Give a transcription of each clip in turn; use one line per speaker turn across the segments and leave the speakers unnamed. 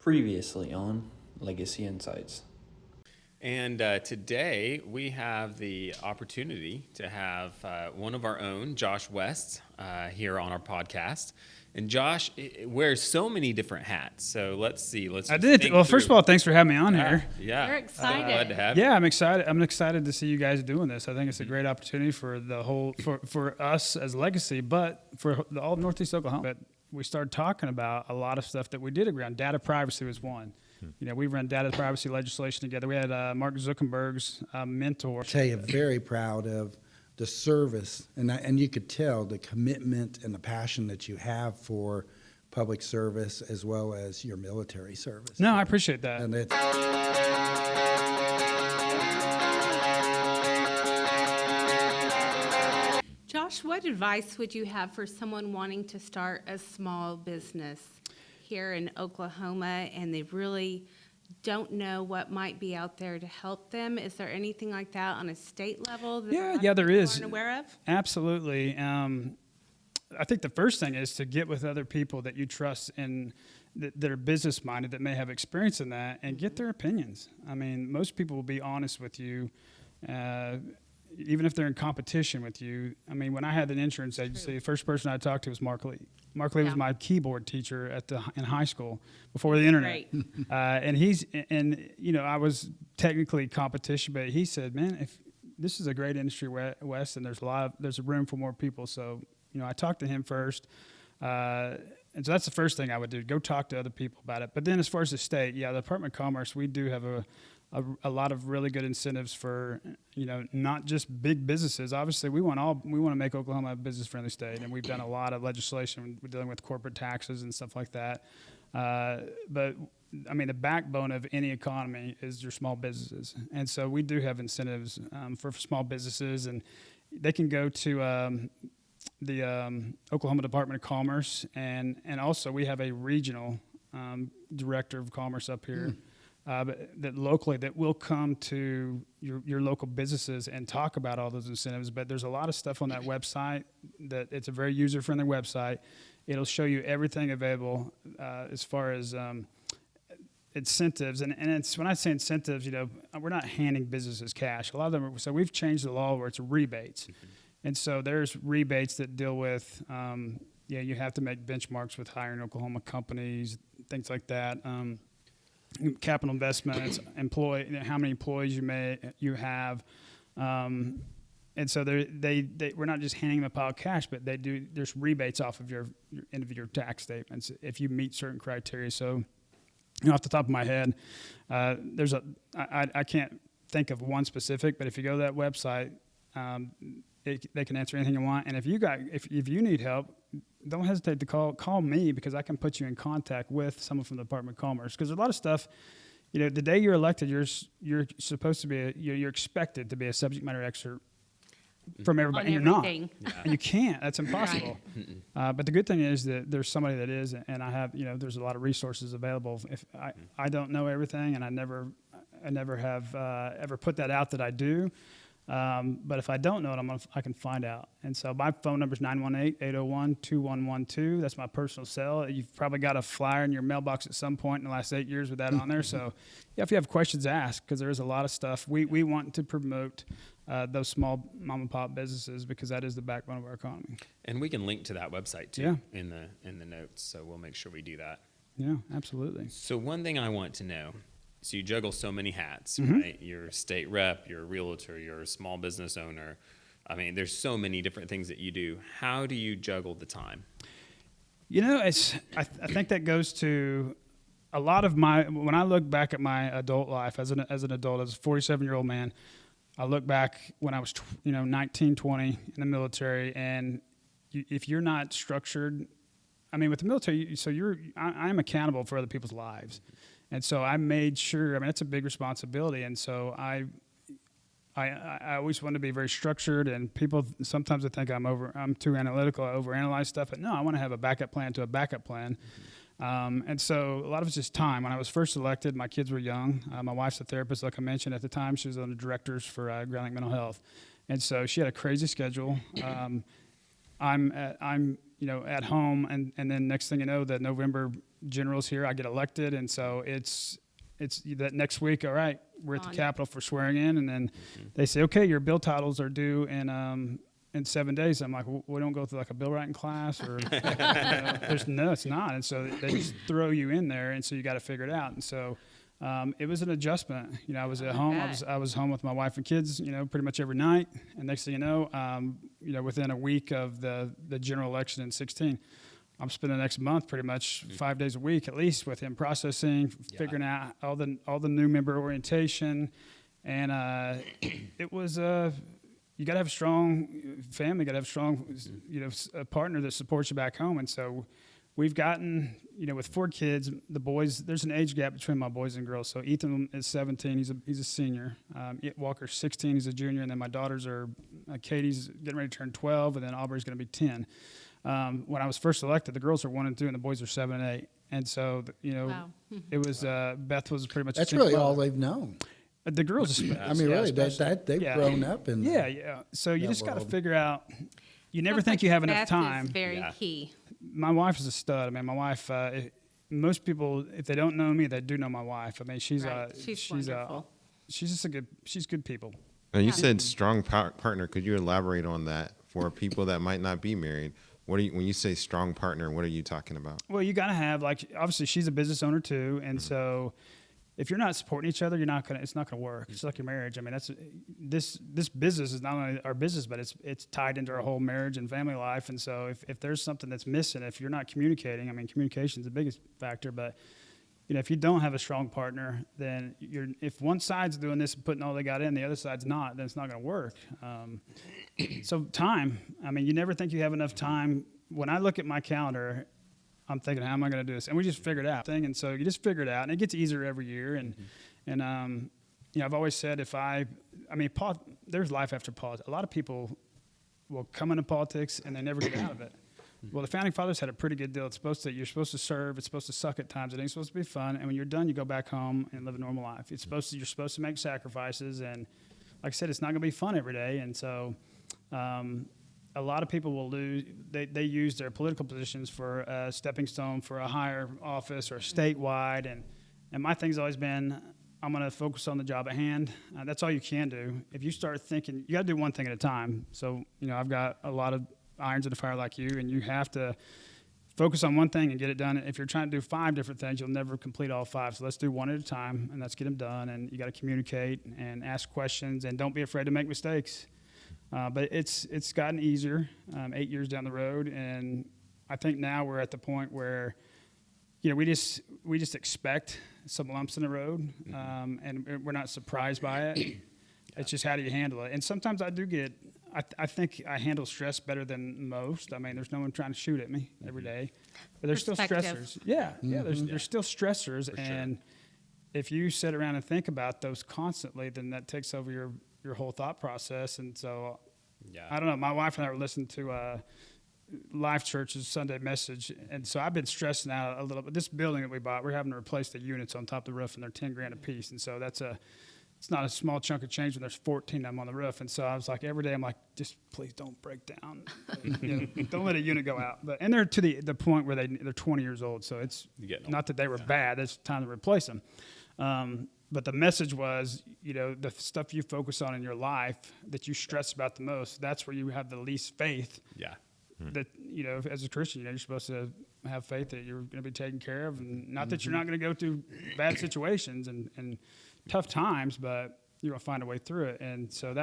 Previously on Legacy Insights.
And today we have the opportunity to have one of our own, Josh West, here on our podcast. And Josh wears so many different hats. So let's see.
I did. Well, first of all, thanks for having me on here.
Yeah.
We're excited.
Glad to have you.
Yeah, I'm excited. I'm excited to see you guys doing this. I think it's a great opportunity for the whole for us as Legacy, but for all of Northeast Oklahoma. But we started talking about a lot of stuff that we did agree on. Data privacy was one. You know, we run data privacy legislation together. We had Mark Zuckerberg's mentor.
I tell you, very proud of the service, and you could tell the commitment and the passion that you have for public service as well as your military service.
No, I appreciate that.
And it's
Josh, what advice would you have for someone wanting to start a small business here in Oklahoma and they really don't know what might be out there to help them? Is there anything like that on a state level that
there is.
aren't aware of?
Absolutely. I think the first thing is to get with other people that you trust and that are business minded, that may have experience in that, and get their opinions. I mean, most people will be honest with you, even if they're in competition with you. I mean, when I had an insurance agency, the first person I talked to was Mark Lee. Mark Lee was my keyboard teacher in high school before the internet.
Great.
And you know, I was technically competition, but he said, "Man, if this is a great industry, West, and there's room for more people." So, you know, I talked to him first, and so that's the first thing I would do: go talk to other people about it. But then, as far as the state, the Department of Commerce, we do have a lot of really good incentives for, you know, not just big businesses. Obviously, we want to make Oklahoma a business-friendly state, and we've done a lot of legislation. We're dealing with corporate taxes and stuff like that. But I mean, the backbone of any economy is your small businesses, and so we do have incentives for small businesses, and they can go to the Oklahoma Department of Commerce, and also we have a regional director of commerce up here. That locally that will come to your local businesses and talk about all those incentives. But there's a lot of stuff on that website that it's a very user-friendly website. It'll show you everything available as far as incentives. And it's, when I say incentives, you know, we're not handing businesses cash. A lot of them so we've changed the law where it's rebates. And so there's rebates that deal with, you have to make benchmarks with hiring Oklahoma companies, things like that. Capital investments, how many employees you have, and so we're not just handing them a pile of cash, but there's rebates off of your end of your tax statements if you meet certain criteria. So, you know, off the top of my head, I can't think of one specific, but if you go to that website, they can answer anything you want. And if you need help, don't hesitate to call me, because I can put you in contact with someone from the Department of Commerce. Because there's a lot of stuff, you know, the day you're elected, you're supposed to be you're expected to be a subject matter expert from everybody, and you're not. And you can't. That's impossible. Right. But the good thing is that there's somebody that is, and I have, you know, there's a lot of resources available. If I don't know everything, and I never have ever put that out that I do. But if I don't know it, I can find out. And so my phone number is 918-801-2112. That's my personal cell. You've probably got a flyer in your mailbox at some point in the last 8 years with that on there. So, if you have questions, ask, because there is a lot of stuff. We want to promote those small mom and pop businesses, because that is the backbone of our economy.
And we can link to that website too in the notes. So we'll make sure we do that.
Yeah, absolutely.
So one thing I want to know. So you juggle so many hats, right? You're a state rep, you're a realtor, you're a small business owner. I mean, there's so many different things that you do. How do you juggle the time?
You know, I think that goes to a lot of when I look back at my adult life as an adult, as a 47-year-old man, I look back when I was 19, 20 in the military, and if you're not structured, I mean, with the military, I am accountable for other people's lives. And so I made sure, I mean, it's a big responsibility. And so I always want to be very structured, and people sometimes I think I'm too analytical, I overanalyze stuff, but no, I want to have a backup plan to a backup plan. And so a lot of it's just time. When I was first elected, my kids were young. My wife's a therapist, like I mentioned at the time. She was on the directors for Grand Lake Mental Health. And so she had a crazy schedule. I'm at home, and then next thing you know, the November generals here. I get elected, and so it's that next week. All right, we're at the
On.
Capitol for swearing in, and then they say, okay, your bill titles are due in 7 days. I'm like, well, we don't go through like a bill writing class, or no, it's not. And so they just throw you in there, and so you got to figure it out. And so it was an adjustment. I was at home. I was home with my wife and kids, pretty much every night. And next thing you know, within a week of the general election in 2016, I'm spending the next month pretty much 5 days a week at least with him processing, figuring out all the new member orientation, and it was you got to have a strong family, got to have a strong a partner that supports you back home, and so we've gotten with 4 kids, the boys, there's an age gap between my boys and girls. So Ethan is 17, he's a senior. Walker's 16, he's a junior, and then my daughters are Katie's getting ready to turn 12, and then Aubrey's going to be 10. When I was first elected, the girls are 1 and 2, and the boys are 7 and 8. And so,
Wow.
it was Beth was pretty much.
That's really all they've known.
The girls.
I mean, really, they've grown up in.
Yeah. So you just got to
world.
figure out. You never
Sounds
think
like
you have enough
Beth
time.
is very
Yeah.
key.
My wife is a stud. I mean, my wife. Most people, if they don't know me, they do know my wife. I mean, she's
Right. She's wonderful.
She's just she's good people.
Now, you said strong partner. Could you elaborate on that for people that might not be married? When you say strong partner, what are you talking about?
Well, you got to have, obviously she's a business owner too. And so if you're not supporting each other, it's not going to work. It's like your marriage. I mean, this business is not only our business, but it's tied into our whole marriage and family life. And so if there's something that's missing, if you're not communicating, I mean, communication is the biggest factor, but if you don't have a strong partner, then if one side's doing this and putting all they got in, the other side's not, then it's not going to work. So time, I mean, you never think you have enough time. When I look at my calendar, I'm thinking, how am I going to do this? And we just figured it out. And so you just figure it out, and it gets easier every year. And I've always said there's life after politics. A lot of people will come into politics and they never get out of it. Well, the founding fathers had a pretty good deal. You're supposed to serve. It's supposed to suck at times. It ain't supposed to be fun. And when you're done, you go back home and live a normal life. You're supposed to make sacrifices. And like I said, it's not going to be fun every day. And so a lot of people will lose. They use their political positions for a stepping stone for a higher office or statewide. And my thing's always been, I'm going to focus on the job at hand. That's all you can do. If you start thinking, you got to do one thing at a time. So, I've got a lot of irons in the fire like you, and you have to focus on one thing and get it done. If you're trying to do 5 different things, you'll never complete all 5. So let's do one at a time, and let's get them done. And you got to communicate and ask questions, and don't be afraid to make mistakes. But it's gotten easier 8 years down the road, and I think now we're at the point where we just expect some lumps in the road, and we're not surprised by it. It's just how do you handle it? And sometimes I do get. I think I handle stress better than most. I mean, there's no one trying to shoot at me every day, but there's still
Perspective.
stressors. Yeah. There's still stressors, and if you sit around and think about those constantly, then that takes over your whole thought process. And so, I don't know. My wife and I were listening to Life Church's Sunday message, and so I've been stressing out a little bit. This building that we bought, we're having to replace the units on top of the roof, and they're $10,000 a piece, and so it's not a small chunk of change when there's 14 of them on the roof. And so I was like, every day I'm like, just please don't break down. Don't let a unit go out. And they're to the point where they're 20 years old. So it's not that they were bad. It's time to replace them. But the message was, the stuff you focus on in your life that you stress about the most, that's where you have the least faith.
Yeah.
That, as a Christian, you're supposed to have faith that you're going to be taken care of. And not that you're not going to go through bad situations and tough times, but you're going to find a way through it. And so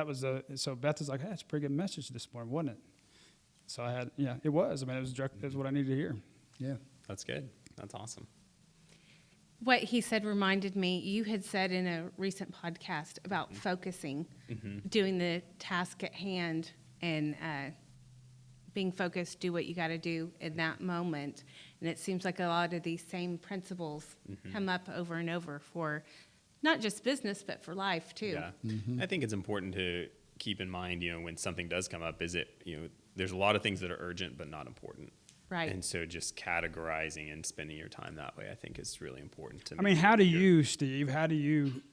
so Beth was like, hey, that's a pretty good message this morning, wasn't it? So it was. I mean, it was what I needed to hear.
Yeah.
That's good. That's awesome.
What he said reminded me, you had said in a recent podcast about focusing, doing the task at hand, and being focused, do what you got to do in that moment. And it seems like a lot of these same principles come up over and over for not just business, but for life too.
Yeah. I think it's important to keep in mind, when something does come up, there's a lot of things that are urgent but not important.
Right.
And so just categorizing and spending your time that way, I think is really important to me.
I mean, how do you, Steve,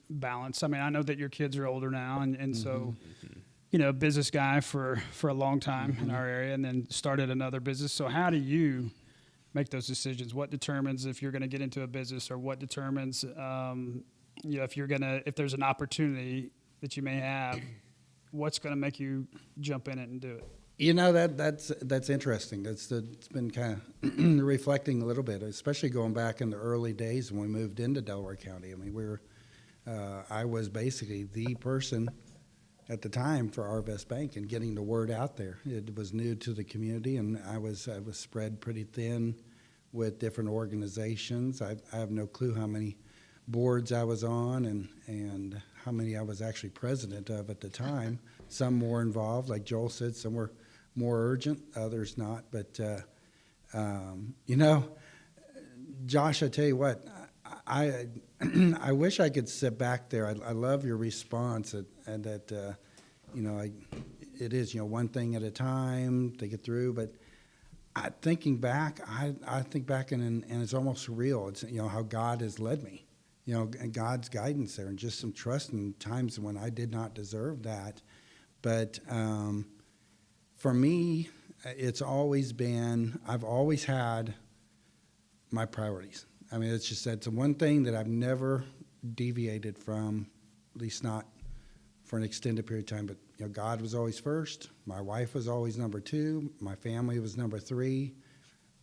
balance? I mean, I know that your kids are older now, and so, business guy for a long time in our area, and then started another business. So how do you make those decisions. What determines if you're going to get into a business, or what determines, if there's an opportunity that you may have, what's going to make you jump in it and do it?
That's interesting. It's been kind of reflecting a little bit, especially going back in the early days when we moved into Delaware County. I mean, I was basically the person at the time for Arvest Bank and getting the word out there. It was new to the community, and I was spread pretty thin with different organizations. I have no clue how many boards I was on and how many I was actually president of at the time. Some more involved, like Joel said, some were more urgent, others not. But, Josh, I tell you what, I wish I could sit back there. I love your response and that, it is, one thing at a time to get through. But thinking back, I think back and it's almost surreal. It's, how God has led me, and God's guidance there, and just some trust in times when I did not deserve that. But, for me, it's always been, I've always had my priorities. I mean, that's the one thing that I've never deviated from, at least not for an extended period of time. But, God was always first. My wife was always number two. My family was number three.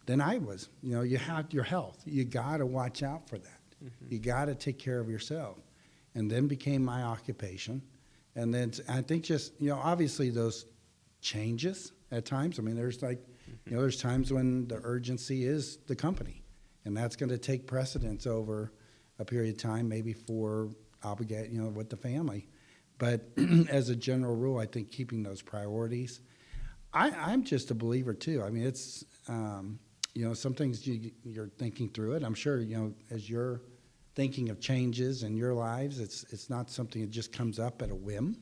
Then I was. You have your health. You got to watch out for that. Mm-hmm. You got to take care of yourself. And then became my occupation. And then I think just, obviously those changes at times. I mean, there's there's times when the urgency is the company, and that's going to take precedence over a period of time, maybe for with the family. But as a general rule, I think keeping those priorities. I'm just a believer too. I mean, it's some things you're thinking through it. I'm sure as you're thinking of changes in your lives, it's not something that just comes up at a whim.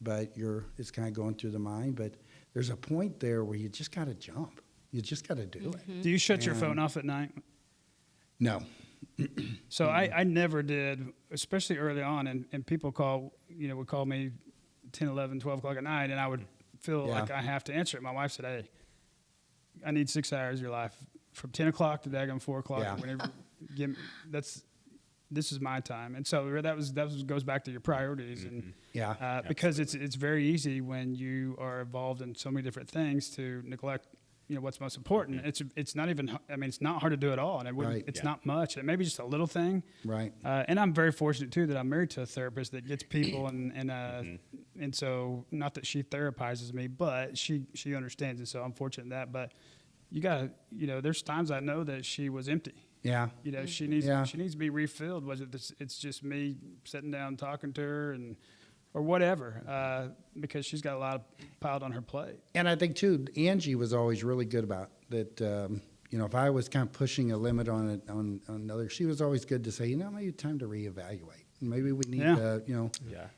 But it's kind of going through the mind. But there's a point there where you just got to jump. You just got to do it.
Do you shut your phone off at night?
No.
So I never did, especially early on. And people would call me 10, 11, 12 o'clock at night, and I would feel like I have to answer it. My wife said, "Hey, I need 6 hours of your life from 10 o'clock to daggone 4 o'clock.
Yeah.
Whenever, this is my time." And so that goes back to your priorities, and because it's very easy when you are involved in so many different things to neglect what's most important. Mm-hmm. It's not even. I mean, it's not hard to do at all, and it's not much. It may be just a little thing,
right?
And I'm very fortunate too that I'm married to a therapist that gets people, and so not that she therapizes me, but she understands it. So I'm fortunate in that. But you gotta, there's times I know that she was empty.
Yeah.
She needs to be refilled. It's just me sitting down talking to her or whatever, because she's got a lot piled on her plate.
And I think too, Angie was always really good about that. If I was kind of pushing a limit on it on another, she was always good to say, maybe time to reevaluate. Maybe we need to, And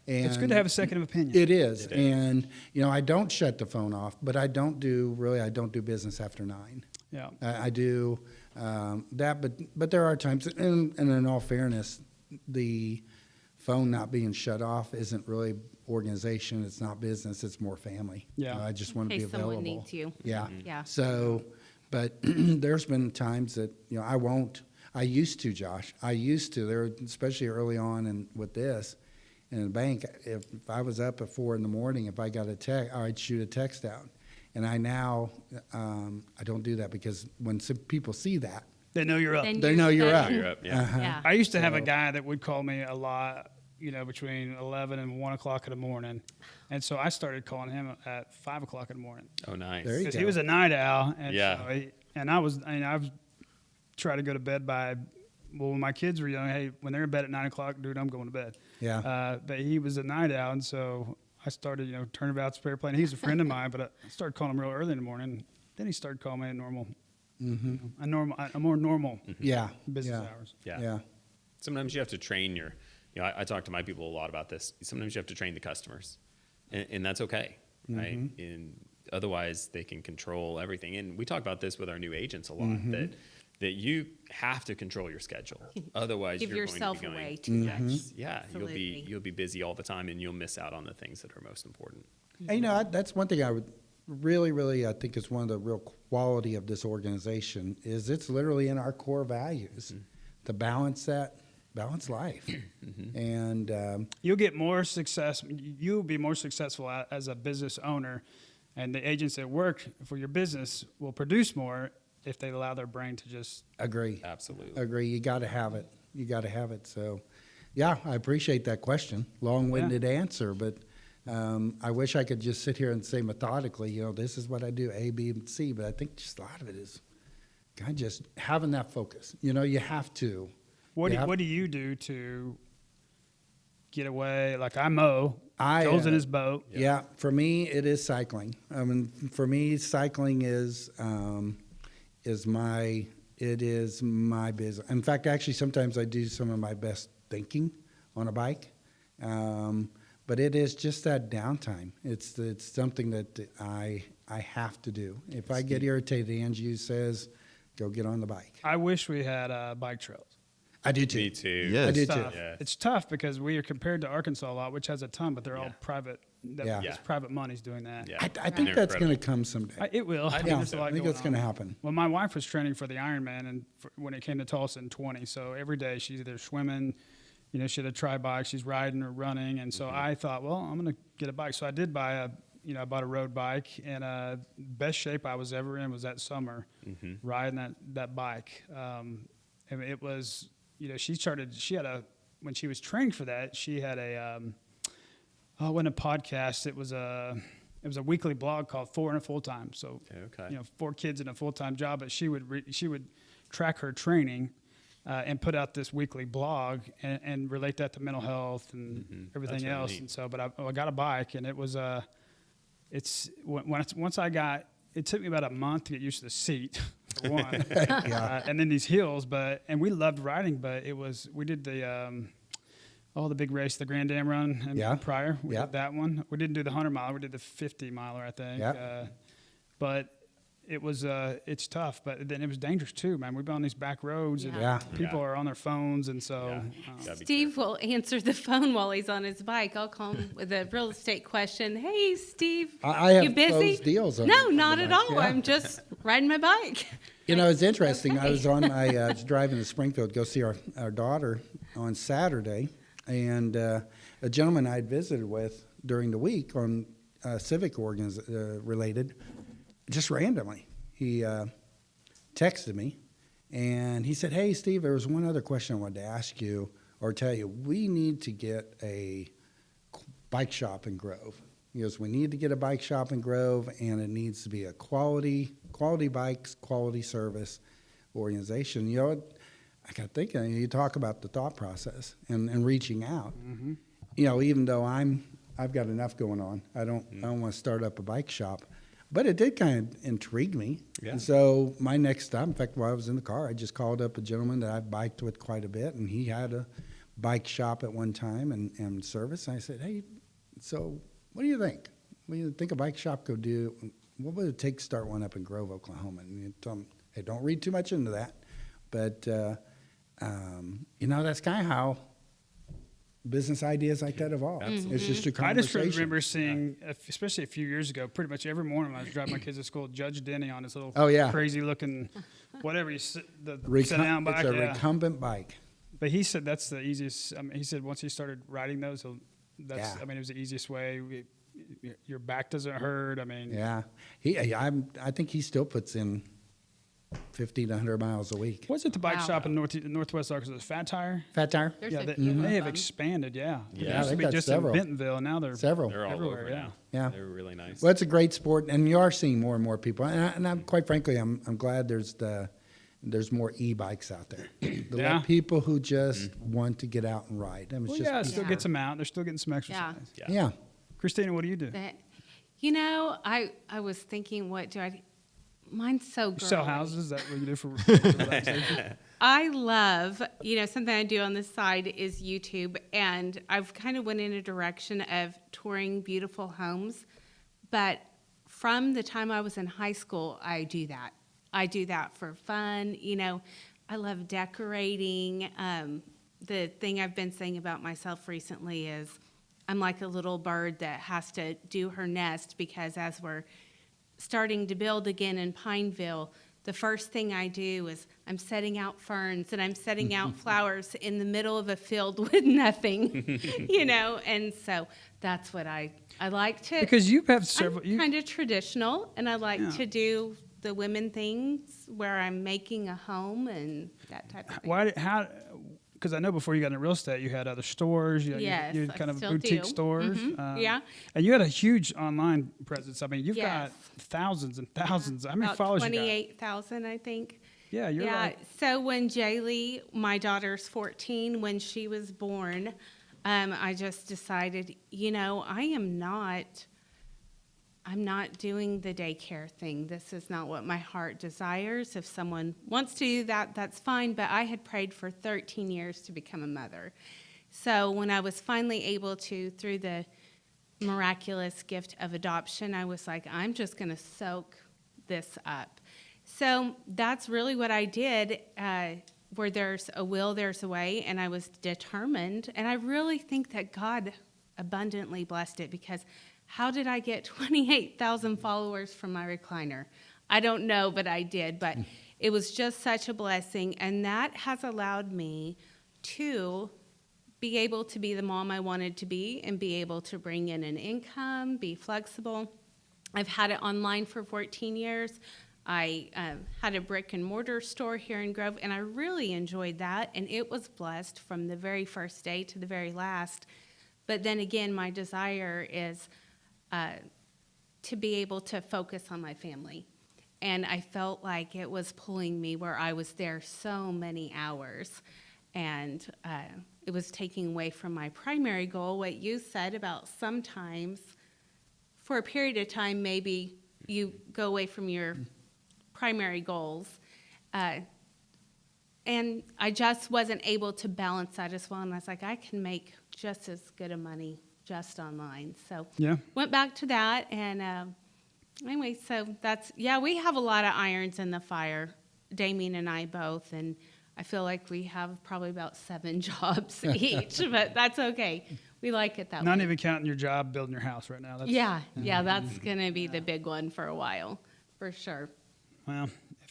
it's good to have a second opinion.
It is. And I don't shut the phone off, but I don't do business after 9.
Yeah.
I do that, but there are times, and in all fairness, the phone not being shut off isn't really organization. It's not business. It's more family.
Yeah.
I just want to be available.
Someone needs you.
Yeah.
Mm-hmm. Yeah.
So, but there's been times that I won't. I used to, Josh. There, especially early on, and with this, in the bank, if I was up at 4 a.m, if I got a text, I'd shoot a text out. And I don't do that, because when some people see that,
they know you're up.
They know you're up.
You're up, yeah.
Uh-huh.
Yeah.
I used to have a guy that would call me a lot, between 11 and 1 o'clock in the morning. And so I started calling him at 5 o'clock in the morning.
Oh, nice.
There you
Because
go.
he was a night owl. And
Yeah.
so I was trying to go to bed when my kids were young, hey, when they're in bed at 9 o'clock, dude, I'm going to bed.
Yeah.
But he was a night owl, and so I started, turnabout spare plane. He's a friend of mine, but I started calling him real early in the morning. Then he started calling me at normal, a more normal business hours.
Yeah. Sometimes you have to train I talk to my people a lot about this. Sometimes you have to train the customers, and that's okay, right? And otherwise, they can control everything. And we talk about this with our new agents a lot, that you have to control your schedule. Otherwise,
Give
you're
yourself
going to be going,
away too much.
Yeah,
Absolutely.
you'll be busy all the time, and you'll miss out on the things that are most important.
And, that's one thing I would really, really, I think is one of the real quality of this organization is it's literally in our core values to balance life. And
You'll get more success. You'll be more successful as a business owner, and the agents that work for your business will produce more if they allow their brain to just.
agree.
Absolutely.
Agree. You got to have it. You got to have it. So, yeah, I appreciate that question. Long-winded answer, but I wish I could just sit here and say methodically, this is what I do, A, B, and C. But I think just a lot of it is kind of just having that focus. You have to.
What do you do to get away? Like I mow. Joel's in his boat.
Yeah, for me, it is cycling. I mean, for me, cycling is my business. In fact, actually, sometimes I do some of my best thinking on a bike. But it is just that downtime. It's something that I have to do. If I get irritated, Angie says, "Go get on the bike."
I wish we had bike trails.
I do too.
Me too.
Yes.
I do
It's
too.
tough.
Yeah.
It's tough because we are compared to Arkansas a lot, which has a ton, but they're all private.
Yeah.
It's private money's doing that.
Yeah.
I think
They're
that's going to
incredible.
come someday.
It will.
I think
Yeah,
There's a lot
I think
going
that's going to
on.
happen.
Well, my wife was training for the Ironman, and when it came to Tulsa in 20, so every day she's either swimming, she had a tri-bike, she's riding or running, and so I thought, well, I'm going to get a bike. So I did buy I bought a road bike, and best shape I was ever in was that summer, riding that bike. And it was, when she was training for that, she had it wasn't a podcast, it was a weekly blog called 4 in a Full Time. So,
Okay.
4 kids in a full-time job, but she would track her training and put out this weekly blog and relate that to mental health and everything
That's really
else.
neat.
And so, but I got a bike, and it was once I got, it took me about a month to get used to the seat, for one, and then these hills. And we loved riding, but we did the big race, the Grand Dam Run, prior. We did that one. We didn't do the 100-miler. We did the 50-miler, I think.
Yeah.
But it was it's tough, but then it was dangerous too, man. We've been on these back roads, and
Yeah.
people are on their phones, and so
Gotta be
Steve will answer the phone while he's on his bike. I'll call him with a real estate question. Hey, Steve,
I have
you busy?
closed deals on
No,
the
not at
bike.
all.
Yeah.
I'm just riding my bike.
It's interesting. I was
Okay.
I was driving to Springfield to go see our daughter on Saturday, and a gentleman I had visited with during the week on Civic related, just randomly, he texted me, and he said, "Hey, Steve, there was one other question I wanted to ask you or tell you. We need to get a bike shop in Grove. He goes, we need to get a bike shop in Grove, and it needs to be a quality bikes, quality service organization." I got thinking, you talk about the thought process and reaching out. Even though I've got enough going on, I don't want to start up a bike shop. But it did kind of intrigue me.
Yeah.
And so my next stop, in fact, while I was in the car, I just called up a gentleman that I've biked with quite a bit, and he had a bike shop at one time and service. And I said, "Hey, so what do you think? What do you think a bike shop could do? What would it take to start one up in Grove, Oklahoma?" And you tell him, "Hey, don't read too much into that." But, that's kind of how business ideas like that evolve. It's just a
I just
conversation.
remember seeing, especially a few years ago, pretty much every morning when I was driving my kids to school, Judge Denny on his little crazy looking, whatever, sit down bike.
It's a recumbent bike.
But he said that's the easiest. He said once he started riding those, it was the easiest way. Your back doesn't hurt.
Yeah, I think he still puts in 50 to 100 miles a week.
Was it the bike
Wow.
shop in Northwest Arkansas? Fat Tire?
Fat Tire?
There's
Yeah,
a
they,
few of
they have
them.
expanded. Yeah,
Yeah,
It used to
they've
be
got
just
several.
in Bentonville, and now they're
Several.
They're all
everywhere.
over
Yeah.
now.
Yeah.
They're really nice.
Well, it's a great sport, and you are seeing more and more people. And I'm quite frankly, I'm glad there's more e-bikes out there.
Yeah.
People who just want to get out and ride.
Well,
just
yeah, it still
Yeah.
gets them out. They're still getting some exercise.
yeah.
Christina, what do you do?
I was thinking, what do I? Mine's so
You
girly.
sell houses? Is that what you do for relaxation?
I love, something I do on the side is YouTube, and I've kind of went in a direction of touring beautiful homes. But from the time I was in high school, I do that. I do that for fun. I love decorating. The thing I've been saying about myself recently is I'm like a little bird that has to do her nest, because as we're starting to build again in Pineville, the first thing I do is I'm setting out ferns and I'm setting out flowers in the middle of a field with nothing, and so that's what I like to.
Because you have several.
I'm kind of traditional, and I like
Yeah.
to do the women things where I'm making a home and that type of thing.
Why? How? Because I know before you got into real estate, you had other stores.
Yes,
you had
I
kind of
still
boutique
do.
stores.
Yeah.
And you had a huge online presence. I mean, you've
Yes.
got thousands and thousands. How many
About
followers you got?
28,000, I think.
Yeah, you're like.
So when Jaylee, my daughter's 14, when she was born, I just decided, I'm not doing the daycare thing. This is not what my heart desires. If someone wants to do that, that's fine. But I had prayed for 13 years to become a mother. So when I was finally able to, through the miraculous gift of adoption, I was like, I'm just going to soak this up. So that's really what I did. Where there's a will, there's a way. And I was determined. And I really think that God abundantly blessed it, because how did I get 28,000 followers from my recliner? I don't know, but I did. But it was just such a blessing. And that has allowed me to be able to be the mom I wanted to be and be able to bring in an income, be flexible. I've had it online for 14 years. I had a brick and mortar store here in Grove, and I really enjoyed that. And it was blessed from the very first day to the very last. But then again, my desire is to be able to focus on my family. And I felt like it was pulling me where I was there so many hours. And it was taking away from my primary goal, what you said about sometimes, for a period of time, maybe you go away from your primary goals. And I just wasn't able to balance that as well. And I was like, I can make just as good a money just online. So
Yeah.
went back to that. And anyway, so we have a lot of irons in the fire, Damien and I both. And I feel like we have probably about 7 jobs each, but that's okay. We like it that way.
Not even counting your job building your house right now. That's,
That's going to be the big one for a while, for sure.
Well,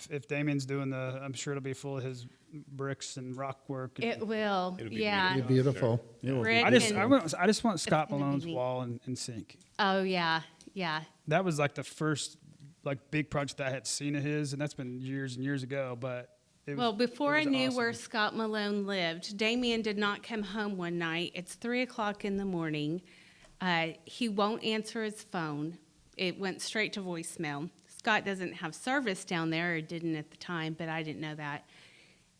if Damien's doing I'm sure it'll be full of his bricks and rock work.
It will,
It'll be
yeah.
It'd be beautiful.
Brick
I just
and-
want Scott
gonna be
Malone's
neat.
wall and sink.
Oh, yeah.
That was like the first big project that I had seen of his, and that's been years and years ago. But
Well, before I
it was
knew
awesome.
where Scott Malone lived, Damien did not come home one night. It's 3:00 in the morning. He won't answer his phone. It went straight to voicemail. Scott doesn't have service down there, or didn't at the time, but I didn't know that.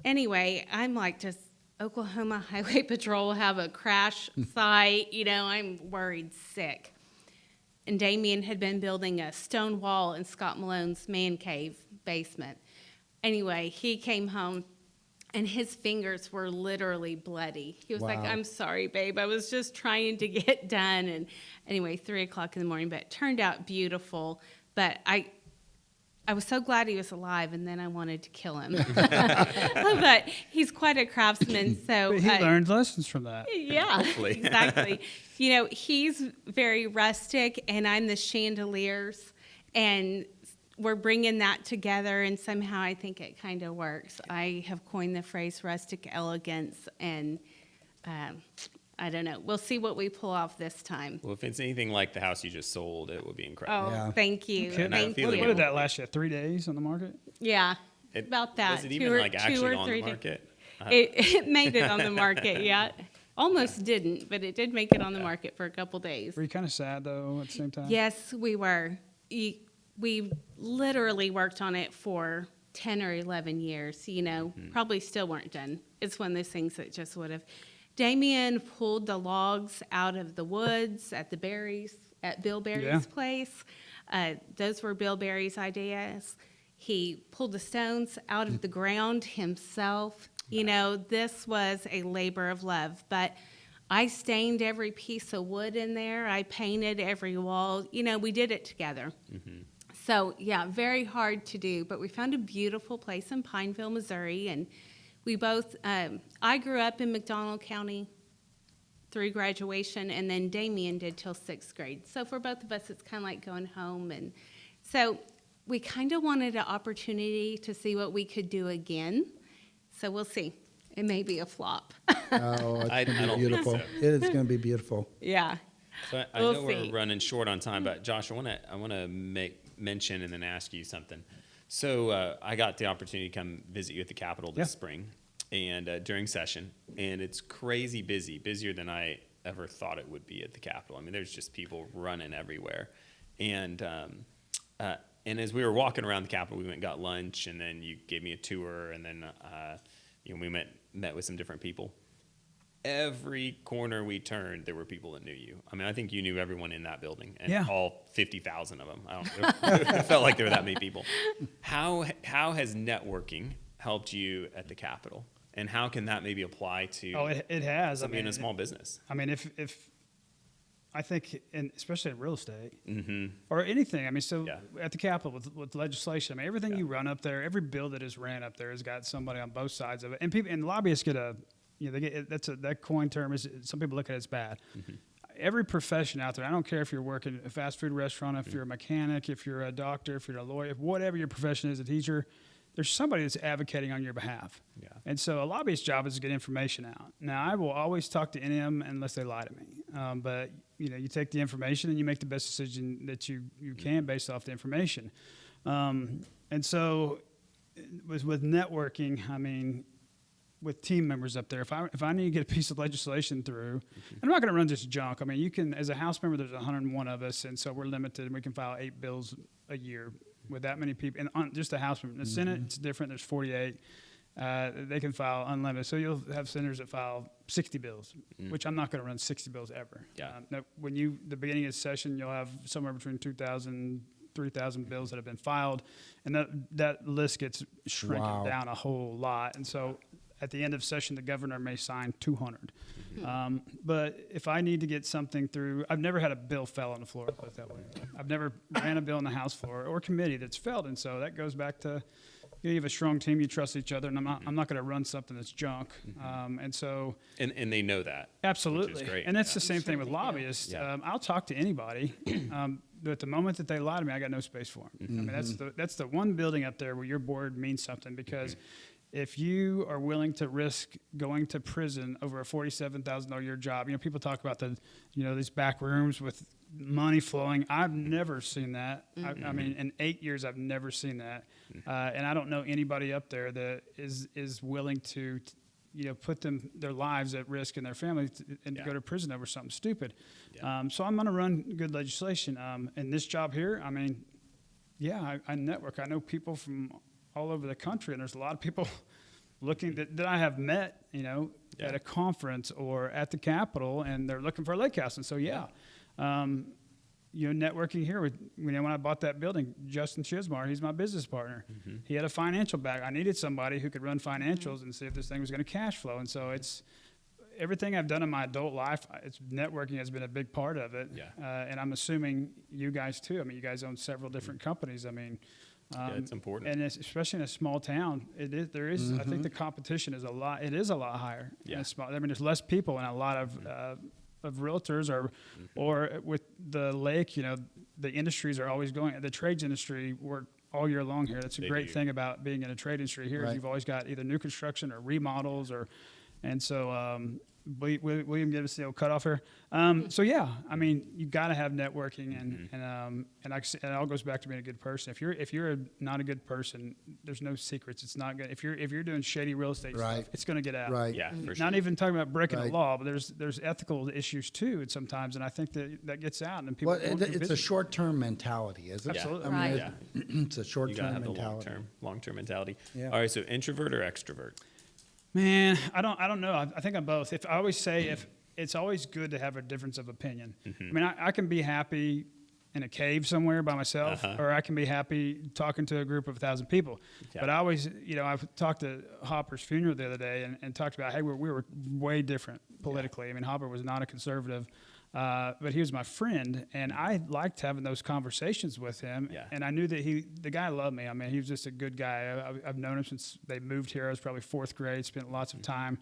Anyway, I'm like, does Oklahoma Highway Patrol have a crash site? I'm worried sick. And Damien had been building a stone wall in Scott Malone's man cave basement. Anyway, he came home, and his fingers were literally bloody. He was like,
Wow.
I'm sorry, babe. I was just trying to get done. And anyway, 3:00 in the morning, but it turned out beautiful. But I was so glad he was alive, and then I wanted to kill him. But he's quite a craftsman, so
But he learned lessons from that.
yeah,
Hopefully.
exactly. He's very rustic, and I'm the chandeliers, and we're bringing that together, and somehow I think it kind of works. I have coined the phrase rustic elegance, and I don't know. We'll see what we pull off this time.
Well, if it's anything like the house you just sold, it would be incredible.
Oh,
Yeah.
thank you.
Okay,
And I
Thank
feel
you.
What did that last you? 3 days on the market?
Yeah,
It-
about that.
Was it even actually on the market?
It made it on the market, yeah. Almost didn't, but it did make it on the market for a couple days.
Were you kind of sad though at the same time?
Yes, we were. We literally worked on it for 10 or 11 years, probably still weren't done. It's one of those things that just would have. Damien pulled the logs out of the woods at Bill Berry's place. Those were Bill Berry's ideas. He pulled the stones out of the ground himself. This was a labor of love, but I stained every piece of wood in there. I painted every wall. We did it together.
Mm-hmm.
So, yeah, very hard to do, but we found a beautiful place in Pineville, Missouri, and we both, I grew up in McDonald County through graduation, and then Damien did till 6th grade. So for both of us, it's kind of like going home, and So we kind of wanted an opportunity to see what we could do again. So we'll see. It may be a flop.
Oh, it's
I
going to
don't
be
think
beautiful.
so.
It is going to be beautiful.
Yeah.
So I
We'll
know
see.
we're running short on time, but Josh, I want to make mention and then ask you something. So I got the opportunity to come visit you at the Capitol this
Yeah.
spring, and during session, and it's crazy busy, busier than I ever thought it would be at the Capitol. I mean, there's just people running everywhere, and as we were walking around the Capitol, we went and got lunch, and then you gave me a tour, and then we met with some different people. Every corner we turned, there were people that knew you. I mean, I think you knew everyone in that building, and
Yeah.
all 50,000 of them. It felt like there were that many people. How has networking helped you at the Capitol, and how can that maybe apply to
Oh, it has.
somebody in a small business?
I mean, if I think, especially in real estate
Mm-hmm.
or anything. I mean, so
Yeah.
at the Capitol with legislation, I mean, everything
Yeah.
you run up there, every bill that is ran up there has got somebody on both sides of it, and people and lobbyists get they get that coin term is some people look at it as bad.
Mm-hmm.
Every profession out there, I don't care if you're working a fast food restaurant, if you're a mechanic, if you're a doctor, if you're a lawyer, whatever your profession is, a teacher, there's somebody that's advocating on your behalf.
Yeah.
And so a lobbyist's job is to get information out. Now, I will always talk to NM unless they lie to me. But, you take the information and you make the best decision that you can based off the information. And so with networking, I mean, with team members up there, if I need to get a piece of legislation through, I'm not going to run just junk. I mean, you can, as a House member, there's 101 of us, and so we're limited, and we can file 8 bills a year with that many people. And on just a House member. In the Senate, it's different. There's 48. They can file unlimited. So you'll have senators that file 60 bills, which I'm not going to run 60 bills ever.
Yeah.
No, the beginning of the session, you'll have somewhere between 2,000, 3,000 bills that have been filed, and that list gets shrunken
Wow.
down a whole lot. And so at the end of session, the governor may sign 200. But if I need to get something through, I've never had a bill fell on the floor, put it that way. I've never ran a bill on the House floor or committee that's failed. And so that goes back to you have a strong team, you trust each other, and I'm not going to run something that's junk. And so
And they know that.
absolutely.
Which is great.
And that's
Yeah.
the same thing with lobbyists.
Yeah.
I'll talk to anybody. But the moment that they lie to me, I got no space for them. I mean, that's the one building up there where your board means something, because if you are willing to risk going to prison over a $47,000 a year job, people talk about these back rooms with money flowing. I've never seen that. I mean, in 8 years, I've never seen that. And I don't know anybody up there that is willing to put their lives at risk and their families and
Yeah.
go to prison over something stupid.
Yeah.
So I'm going to run good legislation. And this job here, I mean, yeah, I network. I know people from all over the country, and there's a lot of people looking that I have met, at a conference or at the Capitol, and they're looking for a lake house. And so, networking here with, when I bought that building, Justin Chismar, he's my business partner. He had a financial bag. I needed somebody who could run financials and see if this thing was going to cash flow. And so it's everything I've done in my adult life. Networking has been a big part of it.
Yeah.
And I'm assuming you guys too. I mean, you guys own several different companies. I mean,
Yeah, it's important.
and especially in a small town, there is. I think the competition is a lot. It is a lot higher. In
Yeah.
a small, I mean, there's less people, and a lot of realtors or with the lake. The industries are always going. The trades industry work all year long here. That's a
They
great
do.
thing about being in a trade industry here. Is
Right.
you've always got either new construction or remodels and so. William, give us the old cutoff here. So yeah, I mean, you got to have networking, and it all goes back to being a good person. If you're not a good person, there's no secrets. It's not good. If you're doing shady real estate
Right.
stuff, it's going to get out.
Right.
Yeah, for sure.
Not even talking about breaking
Right.
the law, but there's ethical issues too, and sometimes, and I think that gets out, and people.
Well,
won't do
it's a
business.
short-term mentality, isn't it?
Absolutely.
I mean,
Right.
Yeah.
it's a
You gotta
short-term
have the
mentality.
long-term mentality.
Yeah.
All right, so introvert or extrovert?
Man, I don't know. I think I'm both. I always say if it's always good to have a difference of opinion. I mean, I can be happy in a cave somewhere by myself, or I can be happy talking to a group of 1,000 people.
Yeah.
But I always, I've talked to Hopper's funeral the other day and talked about, hey, we were way different politically. I mean, Hopper was not a conservative, but he was my friend, and I liked having those conversations with him.
Yeah.
And I knew that the guy loved me. I mean, he was just a good guy. I've known him since they moved here. I was probably 4th grade, spent lots of time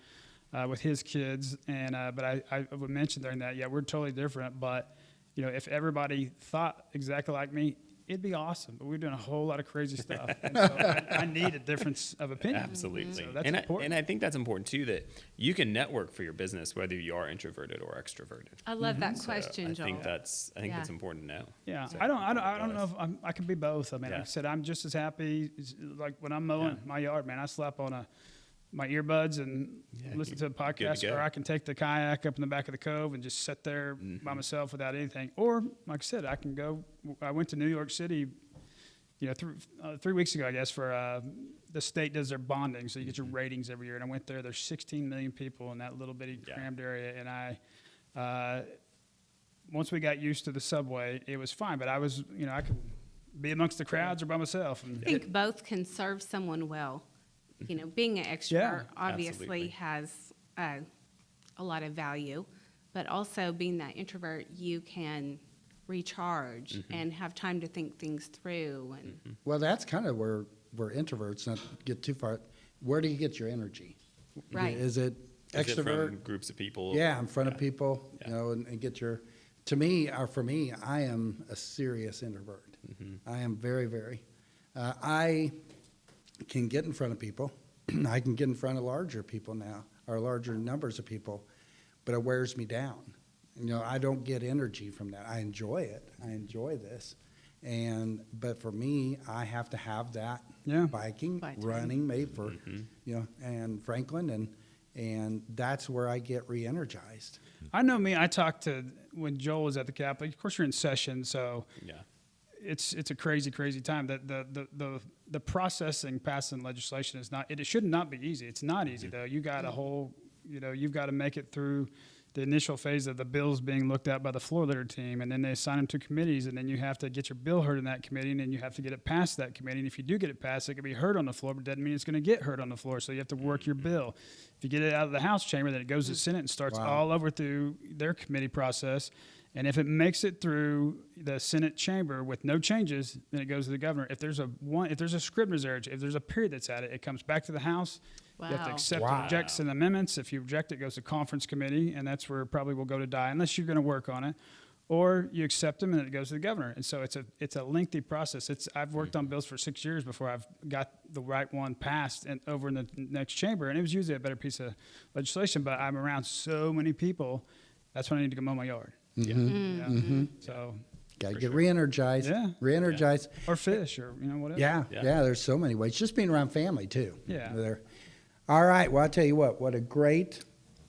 with his kids. And but I would mention during that, we're totally different. But if everybody thought exactly like me, it'd be awesome, but we're doing a whole lot of crazy stuff. And so I need a difference of opinion.
Absolutely.
So that's
and
important.
I think that's important too, that you can network for your business whether you are introverted or extroverted.
I love that
So
question,
I
Joel.
think that's
Yeah.
important to know.
Yeah,
So,
I don't
guys.
know if I can be both. I mean,
Yeah.
like I said, I'm just as happy like when I'm mowing my yard, man. I slap on my earbuds and listen to a
good to
podcast,
go.
or I can take the kayak up in the back of the cove and just sit there by myself without anything. Or, like I said, I can go. I went to New York City, 3 weeks ago, I guess, for the state does their bonding, so you get your ratings every year. And I went there. There's 16 million people in that little bitty crammed area, and I. Once we got used to the subway, it was fine. But I was, I could be amongst the crowds or by myself. And
I think both can serve someone well. Being an extrovert
Yeah.
obviously
Absolutely.
has a lot of value, but also being that introvert, you can recharge and have time to think things through. And
Well, that's kind of where introverts, not get too far. Where do you get your energy?
Right.
Is it
Is it
extrovert?
from groups of people?
Yeah, in front of people,
Yeah.
and get your. To me, or for me, I am a serious introvert. I am very, very. I can get in front of people. I can get in front of larger people now, or larger numbers of people, but it wears me down. I don't get energy from that. I enjoy it. I enjoy this, but for me, I have to have that biking,
By time.
running, made for, and Franklin, and that's where I get re-energized.
I know me. I talked to when Joel was at the Capitol. Of course, you're in session, so
Yeah.
it's a crazy time. That the processing passing legislation is not. It should not be easy. It's not easy though. You got a whole. You've got to make it through the initial phase of the bills being looked at by the floor leader team, and then they assign them to committees, and then you have to get your bill heard in that committee, and then you have to get it past that committee. And if you do get it passed, it can be heard on the floor, but it doesn't mean it's going to get heard on the floor. So you have to work your bill. If you get it out of the House chamber, then it goes to the Senate and starts all over through their committee process. And if it makes it through the Senate chamber with no changes, then it goes to the governor. If there's a Scribner's error, if there's a period that's at it, it comes back to the House. You have to
Wow.
accept or reject some amendments. If you reject it, it goes to conference committee, and that's where it probably will go to die, unless you're going to work on it. Or you accept them, and it goes to the governor. And so it's a lengthy process. I've worked on bills for 6 years before I've got the right one passed and over in the next chamber, and it was usually a better piece of legislation. But I'm around so many people, that's when I need to go mow my yard. So
Got to get re-energized.
Yeah.
Re-energized.
or fish or whatever.
Yeah,
Yeah.
yeah, there's so many ways. Just being around family, too.
Yeah.
All right. Well, I'll tell you what a great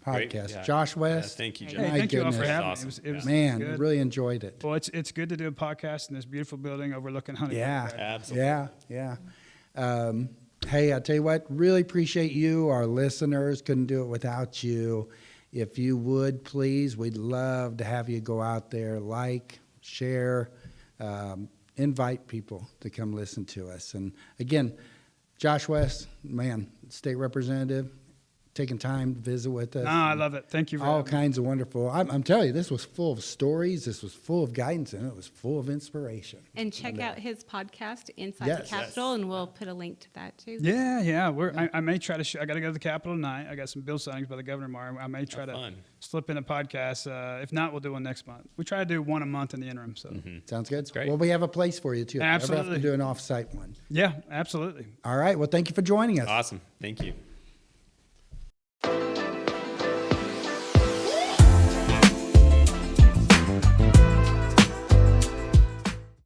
Great,
podcast.
yeah.
Josh
Yeah,
West.
thank you,
Hey,
Joe.
My
thank you all for
goodness.
having
Awesome.
me. It was
Man,
good.
really enjoyed it.
Well, it's good to do a podcast in this beautiful building overlooking Honeycomb.
Yeah.
Absolutely.
Yeah. Hey, I tell you what, really appreciate you, our listeners. Couldn't do it without you. If you would, please, we'd love to have you go out there, share, invite people to come listen to us. And again, Josh West, man, state representative, taking time to visit with us.
No, I love it. Thank you for
All
having me.
kinds of wonderful. I'm telling you, this was full of stories. This was full of guidance, and it was full of inspiration.
And check out his podcast, Inside the
Yes.
Capitol, and we'll put a link to that too.
Yeah. I may try to. I got to go to the Capitol tonight. I got some bill signings by the governor tomorrow. I may try to
fun.
slip in a podcast. If not, we'll do one next month. We try to do one a month in the interim. So
Sounds good?
great.
Well, we have a place for you, too. If you ever have
Absolutely.
to do an off-site one.
yeah, absolutely.
All right. Well, thank you for joining us.
Awesome. Thank you.